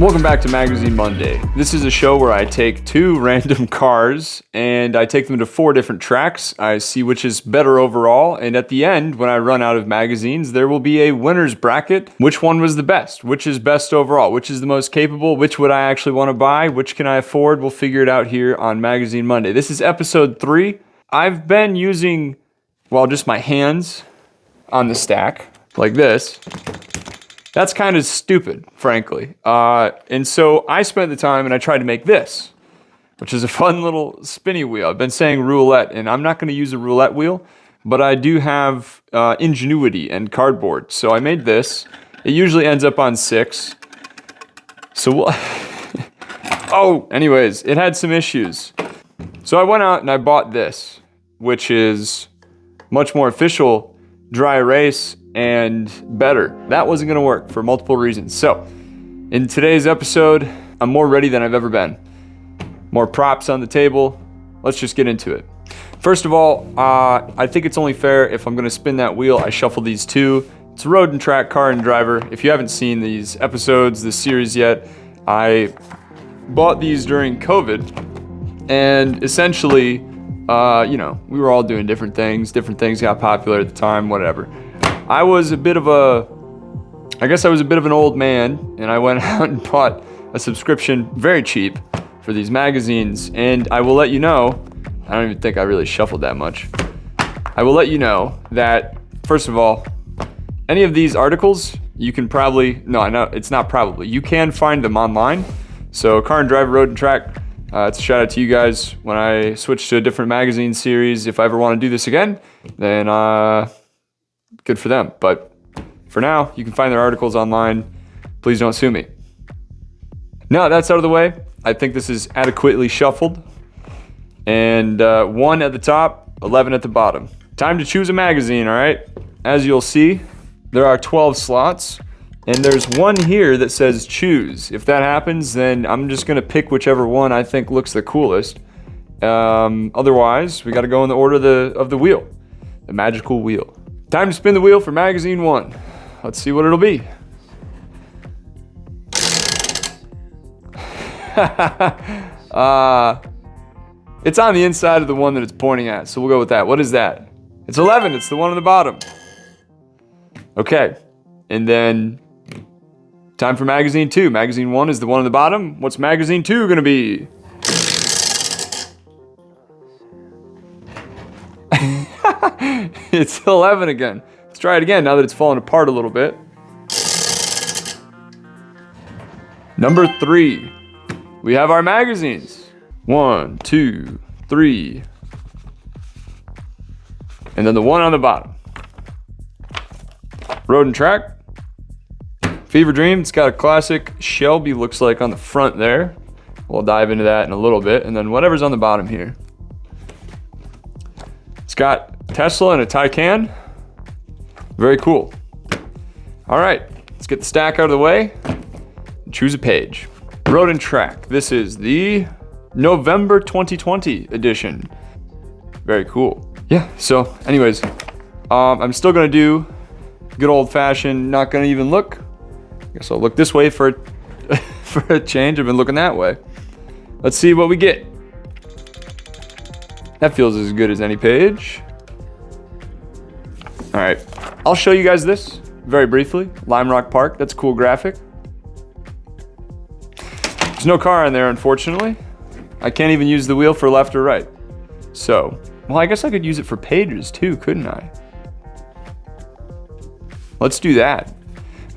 Welcome back to Magazine Monday. This is a show where I take two random cars and I take them to 4 different tracks. I see which is better overall, and at the end, when I run out of magazines, there will be a winner's bracket. Which one was the best? Which is best overall? Which is the most capable? Which would I actually want to buy? Which can I afford? We'll figure it out here on Magazine Monday. This is episode 3. I've been using, just my hands on the stack like this. That's kind of stupid, frankly. And so I spent the time and I tried to make this, which is a fun little spinny wheel. I've been saying roulette, and I'm not going to use a roulette wheel, but I do have ingenuity and cardboard. So I made this. It usually ends up on 6. So anyways, it had some issues. So I went out and I bought this, which is much more official, dry erase, and better. That wasn't going to work for multiple reasons. So, in today's episode, I'm more ready than I've ever been. More props on the table. Let's just get into it. First of all, I think it's only fair if I'm going to spin that wheel, I shuffle these two. It's a road and track, car and driver. If you haven't seen these episodes, this series yet, I bought these during COVID, and essentially, we were all doing different things got popular at the time, whatever. I was a bit of an old man, and I went out and bought a subscription very cheap for these magazines, and I will let you know, I don't even think I really shuffled that much. I will let you know that, first of all, any of these articles, you can you can find them online. So Car and Driver, Road and Track, it's a shout out to you guys. When I switch to a different magazine series, if I ever want to do this again, then good for them. But for now, you can find their articles online. Please don't sue me. Now that's out of the way, I think this is adequately shuffled. And 1 at the top, 11 at the bottom. Time to choose a magazine, all right? As you'll see, there are 12 slots. And there's one here that says choose. If that happens, then I'm just going to pick whichever one I think looks the coolest. Otherwise, we got to go in the order of the wheel. The magical wheel. Time to spin the wheel for magazine 1. Let's see what it'll be. It's on the inside of the one that it's pointing at, so we'll go with that. What is that? It's 11. It's the one on the bottom. Okay. And then time for magazine 2. Magazine 1 is the one on the bottom. What's magazine 2 going to be? It's 11 again. Let's try it again now that it's falling apart a little bit. Number 3. We have our magazines. 1, 2, 3. And then the one on the bottom. Road and Track. Fever Dream. It's got a classic Shelby looks like on the front there. We'll dive into that in a little bit. And then whatever's on the bottom here. It's got Tesla and a Taycan. Very cool. All right, let's get the stack out of the way and choose a page. Road and Track. This is the November 2020 edition. Very cool. Yeah, so anyways, I'm still gonna do good old fashioned, not gonna even look. I guess I'll look this way for a change. I've been looking that way. Let's see what we get. That feels as good as any page. All right, I'll show you guys this very briefly. Lime Rock Park, that's a cool graphic. There's no car in there, unfortunately. I can't even use the wheel for left or right. So, I guess I could use it for pages too, couldn't I? Let's do that.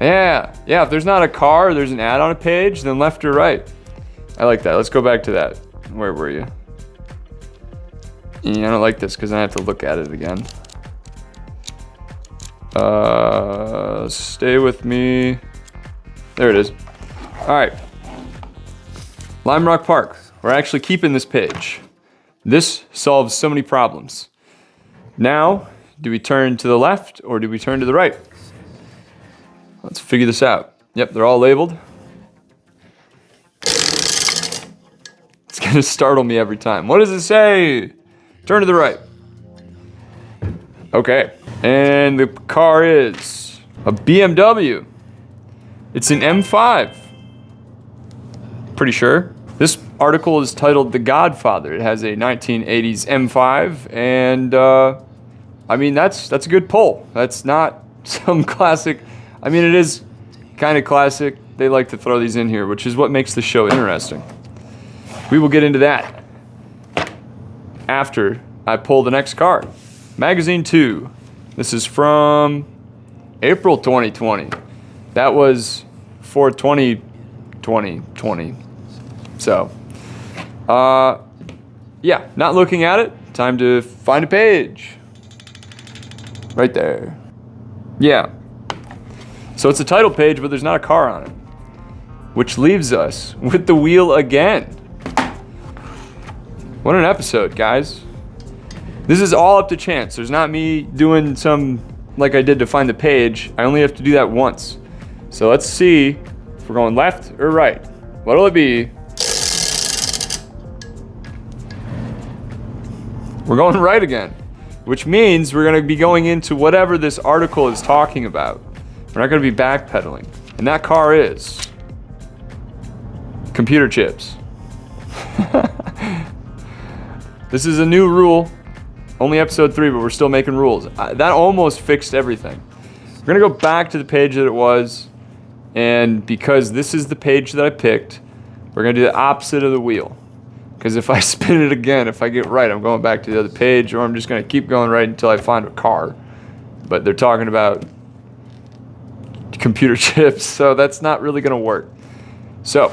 Yeah, if there's not a car, there's an ad on a page, then left or right. I like that. Let's go back to that. Where were you? I don't like this because I have to look at it again. Stay with me. There it is. All right. Lime Rock Park. We're actually keeping this page. This solves so many problems. Now, do we turn to the left or do we turn to the right? Let's figure this out. Yep, they're all labeled. It's gonna startle me every time. What does it say? Turn to the right. Okay, and the car is a BMW. It's an M5. Pretty sure. This article is titled The Godfather. It has a 1980s M5, and I mean, that's a good pull. That's not some classic. I mean, it is kind of classic. They like to throw these in here, which is what makes the show interesting. We will get into that after I pull the next card. Magazine 2. This is from April 2020. That was for 2020. So, yeah, not looking at it. Time to find a page. Right there. Yeah. So it's a title page, but there's not a car on it. Which leaves us with the wheel again. What an episode, guys. This is all up to chance. There's not me doing some like I did to find the page. I only have to do that once. So let's see if we're going left or right. What'll it be? We're going right again, which means we're going to be going into whatever this article is talking about. We're not going to be backpedaling. And that car is computer chips. This is a new rule. Only episode 3, but we're still making rules. That almost fixed everything. We're going to go back to the page that it was. And because this is the page that I picked, we're going to do the opposite of the wheel. Because if I spin it again, if I get right, I'm going back to the other page, or I'm just going to keep going right until I find a car. But they're talking about computer chips, so that's not really going to work. So,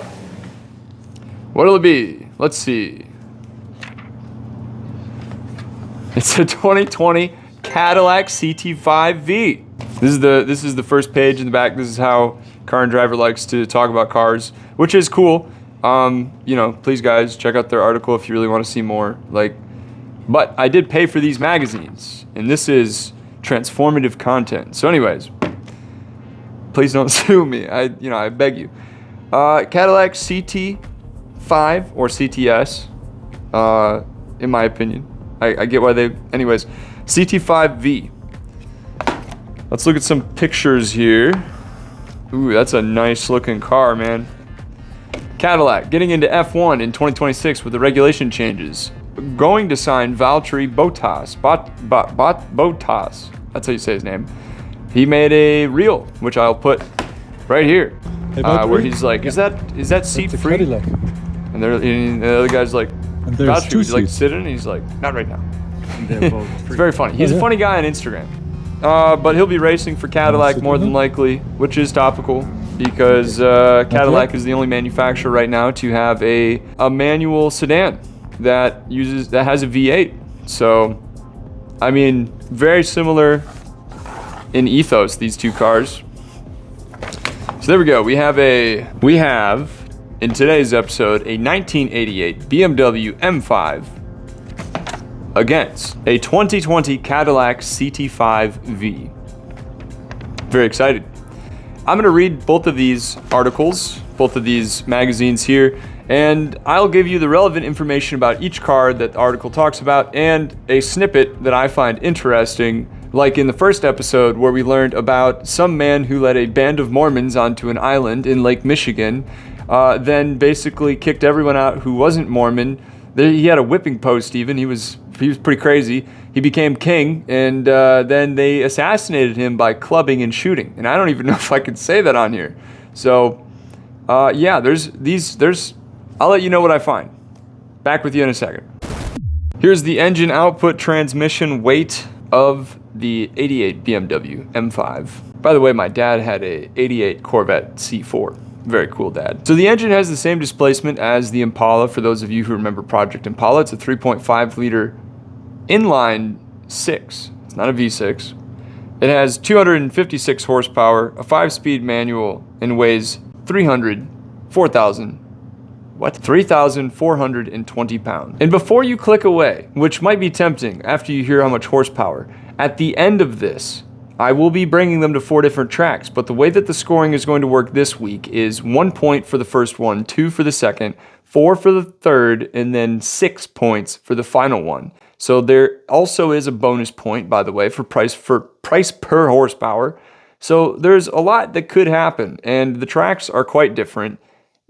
what'll it be? Let's see. It's a 2020 Cadillac CT5 V. This is the first page in the back. This is how Car and Driver likes to talk about cars, which is cool. You know, please guys, check out their article if you really want to see more. But I did pay for these magazines, and this is transformative content. So anyways, please don't sue me. I beg you. Cadillac CT5 or CTS, in my opinion. I get why they, anyways, CT5 V. Let's look at some pictures here. Ooh, that's a nice looking car, man. Cadillac getting into F1 in 2026 with the regulation changes. Going to sign Valtteri Bottas. Bottas. That's how you say his name. He made a reel, which I'll put right here, where he's like, "Is that seat free?" Cadillac. And the other guy's like, And there's "Valtteri, two would you like to seats. sit in?" And he's like, "Not right now." They're both It's free. very funny. He's a funny guy on Instagram. But he'll be racing for Cadillac more than likely, which is topical because Cadillac is the only manufacturer right now to have a manual sedan that has a V8. So, I mean, very similar in ethos, these two cars. So there we go. We have in today's episode a 1988 BMW M5 against a 2020 Cadillac CT5 V. Very excited. I'm going to read both of these articles, both of these magazines here, and I'll give you the relevant information about each car that the article talks about and a snippet that I find interesting, like in the first episode where we learned about some man who led a band of Mormons onto an island in Lake Michigan, then basically kicked everyone out who wasn't Mormon. He had a whipping post even. He was pretty crazy. He became king, and then they assassinated him by clubbing and shooting. And I don't even know if I could say that on here. So, yeah, I'll let you know what I find. Back with you in a second. Here's the engine output transmission weight of the 88 BMW M5. By the way, my dad had a 88 Corvette C4. Very cool, Dad. So the engine has the same displacement as the Impala. For those of you who remember Project Impala, it's a 3.5 liter inline 6. It's not a V6. It has 256 horsepower, a 5-speed manual, and weighs 3,420 pounds. And before you click away, which might be tempting after you hear how much horsepower, at the end of this, I will be bringing them to 4 different tracks, but the way that the scoring is going to work this week is 1 point for the first one, 2 for the second, 4 for the third, and then 6 points for the final one. So there also is a bonus point, by the way, for price per horsepower. So there's a lot that could happen, and the tracks are quite different.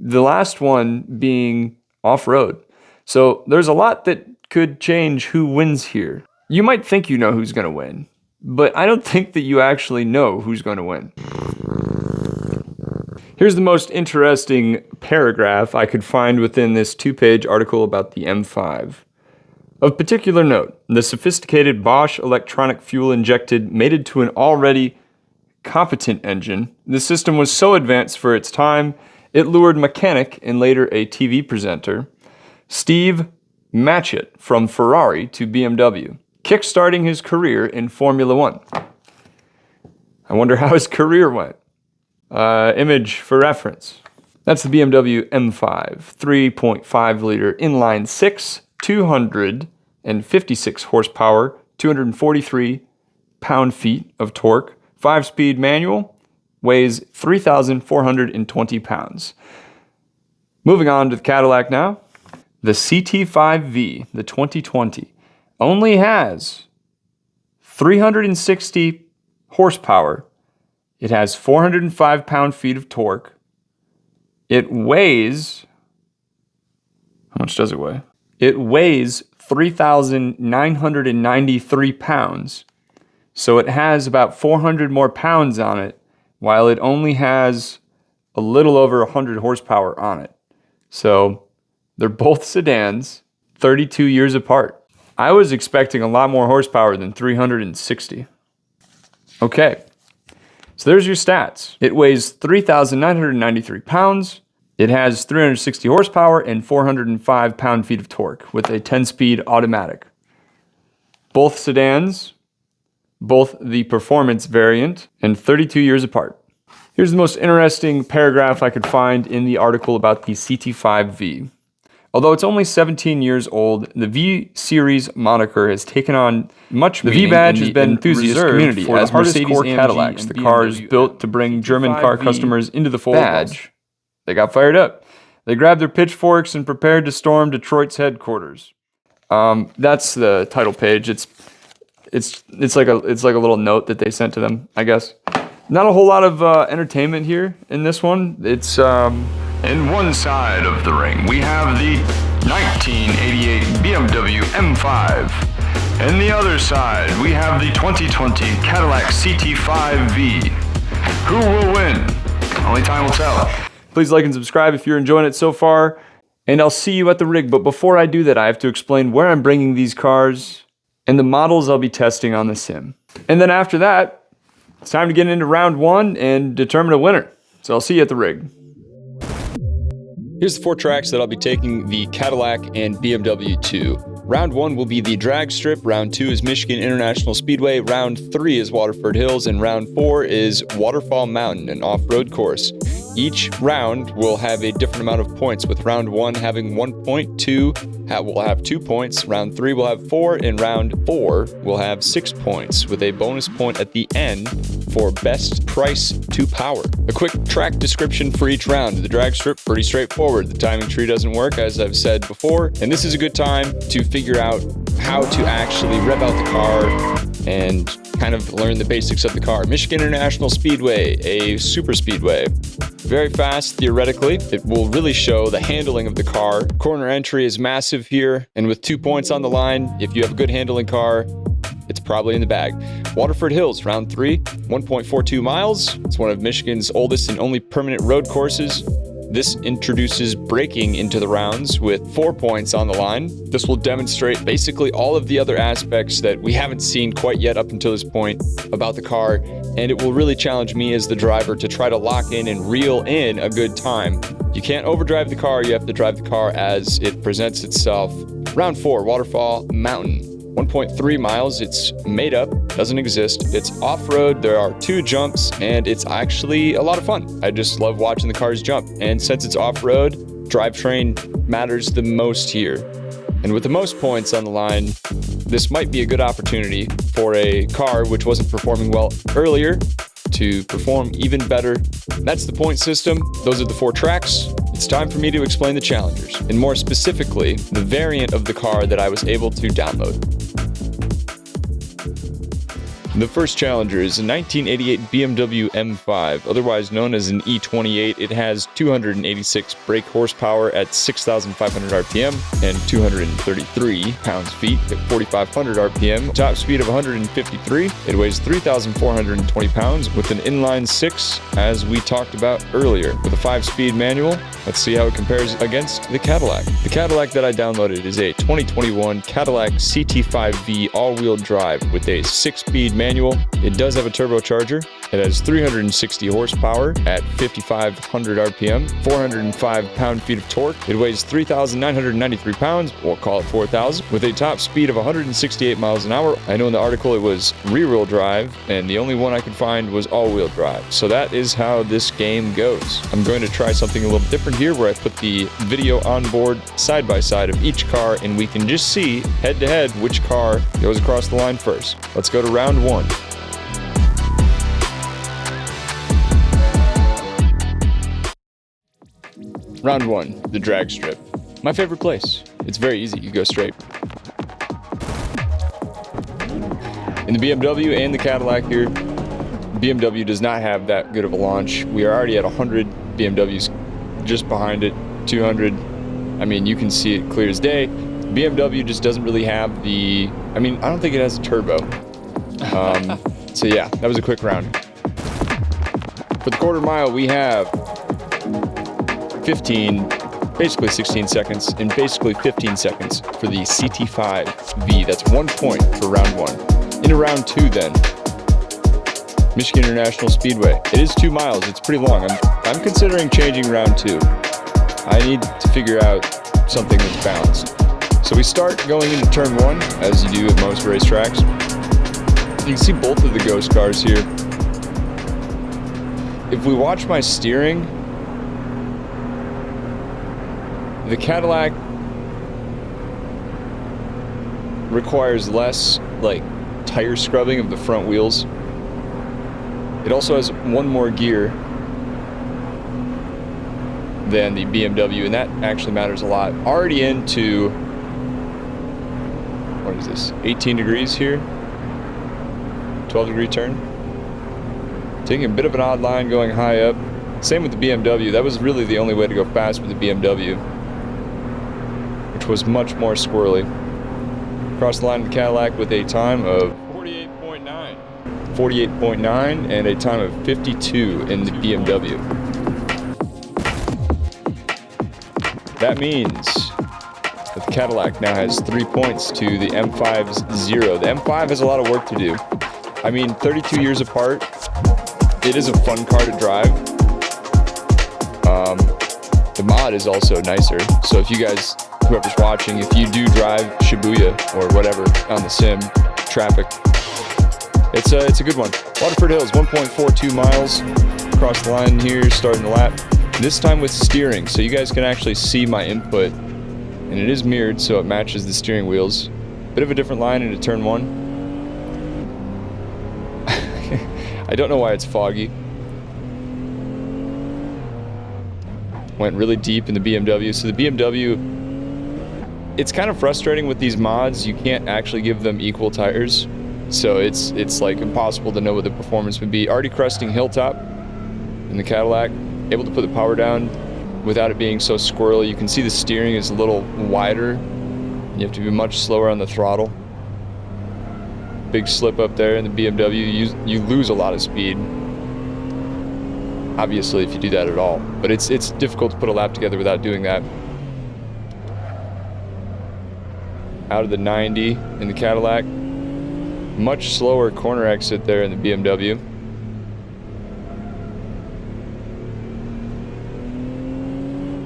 The last one being off-road. So there's a lot that could change who wins here. You might think you know who's going to win, but I don't think that you actually know who's going to win. Here's the most interesting paragraph I could find within this 2-page article about the M5. Of particular note, the sophisticated Bosch electronic fuel injected mated to an already competent engine. The system was so advanced for its time, it lured mechanic and later a TV presenter, Steve Matchett from Ferrari to BMW, kickstarting his career in Formula One. I wonder how his career went. Image for reference. That's the BMW M5, 3.5 liter inline 6, 256 horsepower, 243 pound-feet of torque, 5-speed manual, weighs 3,420 pounds. Moving on to the Cadillac now. The CT5 V, the 2020, only has 360 horsepower. It has 405 pound-feet of torque. It weighs, how much does it weigh? It weighs 3,993 pounds. So it has about 400 more pounds on it, while it only has a little over 100 horsepower on it. So they're both sedans, 32 years apart. I was expecting a lot more horsepower than 360. Okay. So there's your stats. It weighs 3,993 pounds. It has 360 horsepower and 405 pound-feet of torque with a 10-speed automatic. Both sedans, both the performance variant, and 32 years apart. Here's the most interesting paragraph I could find in the article about the CT5 V. Although it's only 17 years old, the V Series moniker has taken on much meaning. The V badge has been enthusiast community for the hardest core Cadillacs, the cars built to bring German car customers into the fold. Badge. They got fired up. They grabbed their pitchforks and prepared to storm Detroit's headquarters. That's the title page. It's like a little note that they sent to them, I guess. Not a whole lot of entertainment here in this one. It's in one side of the ring, we have the 1988 BMW M5. And the other side, we have the 2020 Cadillac CT5 V. Who will win? Only time will tell. Please like and subscribe if you're enjoying it so far, and I'll see you at the rig. But before I do that, I have to explain where I'm bringing these cars and the models I'll be testing on the sim. And then after that, it's time to get into round one and determine a winner. So I'll see you at the rig. Here's the 4 tracks that I'll be taking the Cadillac and BMW to. Round 1 will be the drag strip, round 2 is Michigan International Speedway, round 3 is Waterford Hills, and round 4 is Waterfall Mountain, an off-road course. Each round will have a different amount of points, with round 1 having 1 point, 2 will have 2 points, round 3 will have 4, and round 4 will have 6 points, with a bonus point at the end for best price to power. A quick track description for each round. The drag strip, pretty straightforward. The timing tree doesn't work, as I've said before, and this is a good time to figure out how to actually rev out the car and kind of learn the basics of the car. Michigan International Speedway, a super speedway. Very fast, theoretically. It will really show the handling of the car. Corner entry is massive here, and with 2 points on the line, if you have a good handling car, it's probably in the bag. Waterford Hills, round 3, 1.42 miles. It's one of Michigan's oldest and only permanent road courses. This introduces braking into the rounds with 4 points on the line. This will demonstrate basically all of the other aspects that we haven't seen quite yet up until this point about the car, and it will really challenge me as the driver to try to lock in and reel in a good time. You can't overdrive the car, you have to drive the car as it presents itself. Round 4, Waterfall Mountain. 1.3 miles, it's made up, doesn't exist. It's off-road, there are 2 jumps, and it's actually a lot of fun. I just love watching the cars jump. And since it's off-road, drivetrain matters the most here. And with the most points on the line, this might be a good opportunity for a car which wasn't performing well earlier to perform even better. That's the point system. Those are the 4 tracks. It's time for me to explain the challengers, and more specifically, the variant of the car that I was able to download. The first challenger is a 1988 BMW M5, otherwise known as an E28. It has 286 brake horsepower at 6,500 RPM and 233 pounds-feet at 4,500 RPM. Top speed of 153. It weighs 3,420 pounds with an inline 6, as we talked about earlier. With a 5-speed manual, let's see how it compares against the Cadillac. The Cadillac that I downloaded is a 2021 Cadillac CT5 V all-wheel drive with a 6-speed manual. It does have a turbocharger. It has 360 horsepower at 5,500 RPM, 405 pound-feet of torque. It weighs 3,993 pounds, we'll call it 4,000, with a top speed of 168 miles an hour. I know in the article it was rear-wheel drive, and the only one I could find was all-wheel drive. So that is how this game goes. I'm going to try something a little different here, where I put the video on board side by side of each car, and we can just see head-to-head which car goes across the line first. Let's go to round 1. Round 1, the drag strip. My favorite place. It's very easy, you go straight. In the BMW and the Cadillac here, BMW does not have that good of a launch. We are already at 100, BMW's just behind it, 200. I mean, you can see it clear as day. BMW just doesn't really have the, I don't think it has a turbo. So yeah, that was a quick round. For the quarter mile, we have 15, basically 16 seconds, and basically 15 seconds for the CT5 V. That's 1 point for round 1. Into round 2 then. Michigan International Speedway. It is 2 miles, it's pretty long. I'm considering changing round 2. I need to figure out something that's balanced. So we start going into turn 1, as you do at most racetracks. You can see both of the ghost cars here. If we watch my steering, the Cadillac requires less, tire scrubbing of the front wheels. It also has 1 more gear than the BMW, and that actually matters a lot. Already into, what is this, 18 degrees here? 12-degree turn. Taking a bit of an odd line going high up. Same with the BMW. That was really the only way to go fast with the BMW, which was much more squirrely. Across the line of the Cadillac with a time of 48.9. 48.9 and a time of 52 in the BMW. That means that the Cadillac now has 3 points to the M5's 0. The M5 has a lot of work to do. 32 years apart, it is a fun car to drive. The mod is also nicer, so if you guys, whoever's watching, if you do drive Shibuya or whatever on the sim, traffic, it's a good one. Waterford Hills, 1.42 miles across the line here, starting the lap. This time with steering, so you guys can actually see my input, and it is mirrored, so it matches the steering wheels. Bit of a different line into turn 1. I don't know why it's foggy. Went really deep in the BMW. So the BMW, it's kind of frustrating with these mods. You can't actually give them equal tires. So it's impossible to know what the performance would be. Already cresting Hilltop in the Cadillac. Able to put the power down without it being so squirrely. You can see the steering is a little wider. You have to be much slower on the throttle. Big slip up there in the BMW, you lose a lot of speed. Obviously, if you do that at all. But it's difficult to put a lap together without doing that. Out of the 90 in the Cadillac. Much slower corner exit there in the BMW.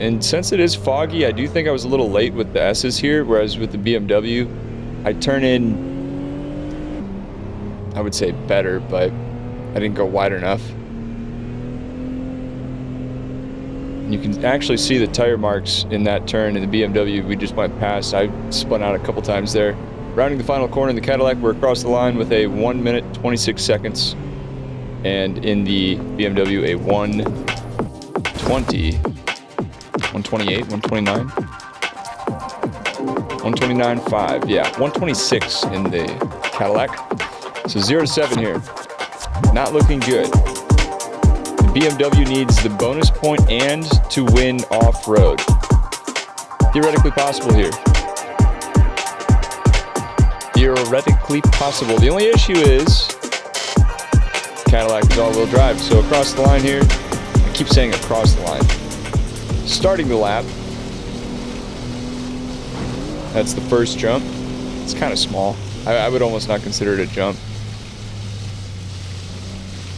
And since it is foggy, I do think I was a little late with the S's here, whereas with the BMW, I turn in, I would say better, but I didn't go wide enough. You can actually see the tire marks in that turn in the BMW we just went past. I spun out a couple times there. Rounding the final corner in the Cadillac, we're across the line with a 1 minute, 26 seconds. And in the BMW, a 1:20, 1:28, 1:29? 1:29.5, yeah, 1:26 in the Cadillac. So 0 to 7 here. Not looking good. The BMW needs the bonus point and to win off-road. Theoretically possible here. Theoretically possible. The only issue is Cadillac is all-wheel drive. So across the line here, I keep saying across the line. Starting the lap. That's the first jump. It's kind of small. I would almost not consider it a jump.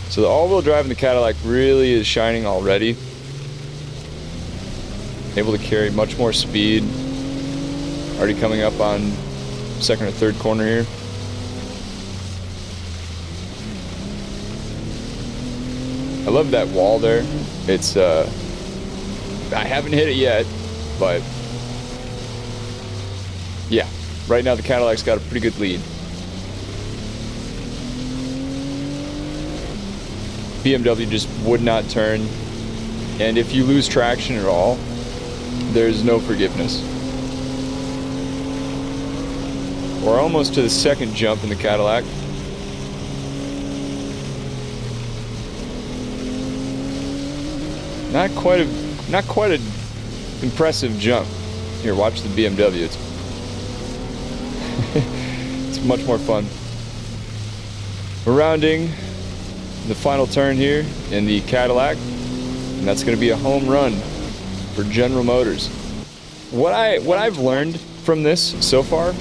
So the all-wheel drive in the Cadillac really is shining already. Able to carry much more speed. Already coming up on second or third corner here. I love that wall there. It's I haven't hit it yet, but yeah, right now the Cadillac's got a pretty good lead. BMW just would not turn, and if you lose traction at all, there's no forgiveness. We're almost to the second jump in the Cadillac. Not quite a impressive jump. Here, watch the BMW. It's much more fun. We're rounding the final turn here in the Cadillac, and that's going to be a home run for General Motors. What I've learned from this so far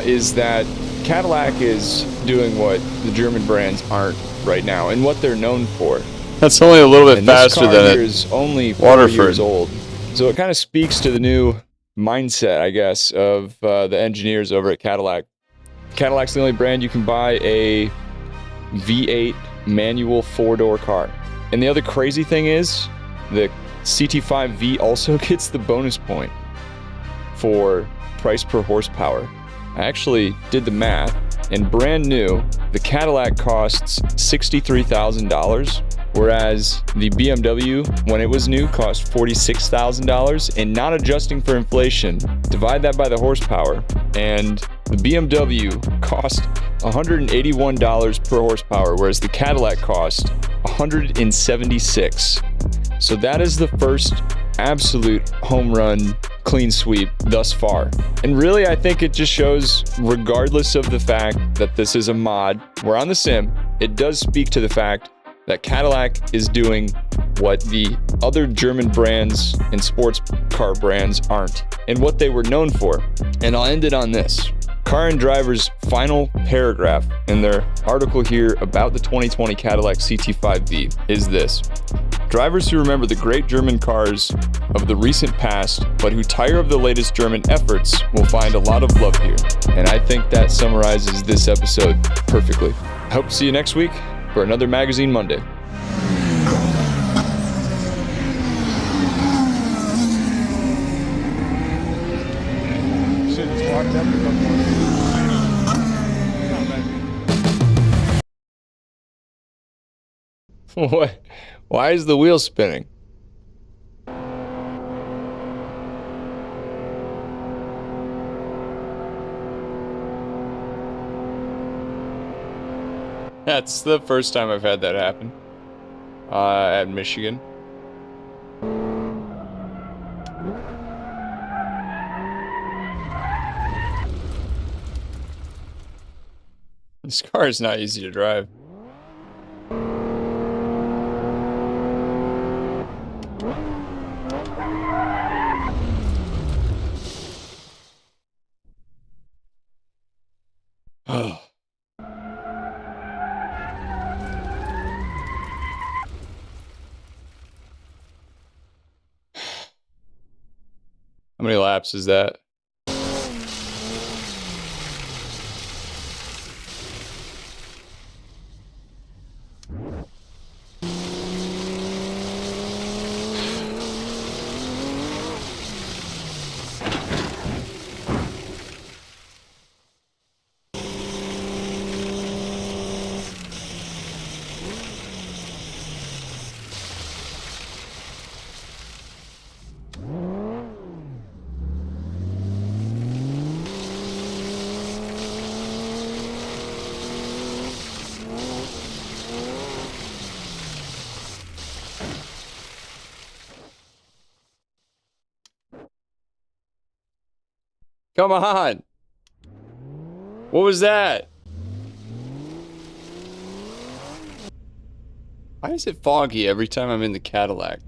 is that Cadillac is doing what the German brands aren't right now, and what they're known for. That's only a little bit faster than it. Is only 4 years old, so it kind of speaks to the new mindset, I guess, of the engineers over at Cadillac. Cadillac's the only brand you can buy a V8 manual 4-door car. And the other crazy thing is, the CT5 V also gets the bonus point for price per horsepower. I actually did the math, and brand new, the Cadillac costs $63,000, whereas the BMW, when it was new, cost $46,000, and not adjusting for inflation, divide that by the horsepower, and the BMW cost $181 per horsepower, whereas the Cadillac cost $176. So that is the first absolute home run clean sweep thus far. And really, I think it just shows, regardless of the fact that this is a mod, we're on the sim, it does speak to the fact that Cadillac is doing what the other German brands and sports car brands aren't, and what they were known for. And I'll end it on this. Car and Driver's final paragraph in their article here about the 2020 Cadillac CT5 V is this: drivers who remember the great German cars of the recent past, but who tire of the latest German efforts, will find a lot of love here. And I think that summarizes this episode perfectly. I hope to see you next week for another Magazine Monday. What? Why is the wheel spinning? That's the first time I've had that happen. At Michigan. This car is not easy to drive. Oh. How many laps is that? Come on. What was that? Why is it foggy every time I'm in the Cadillac?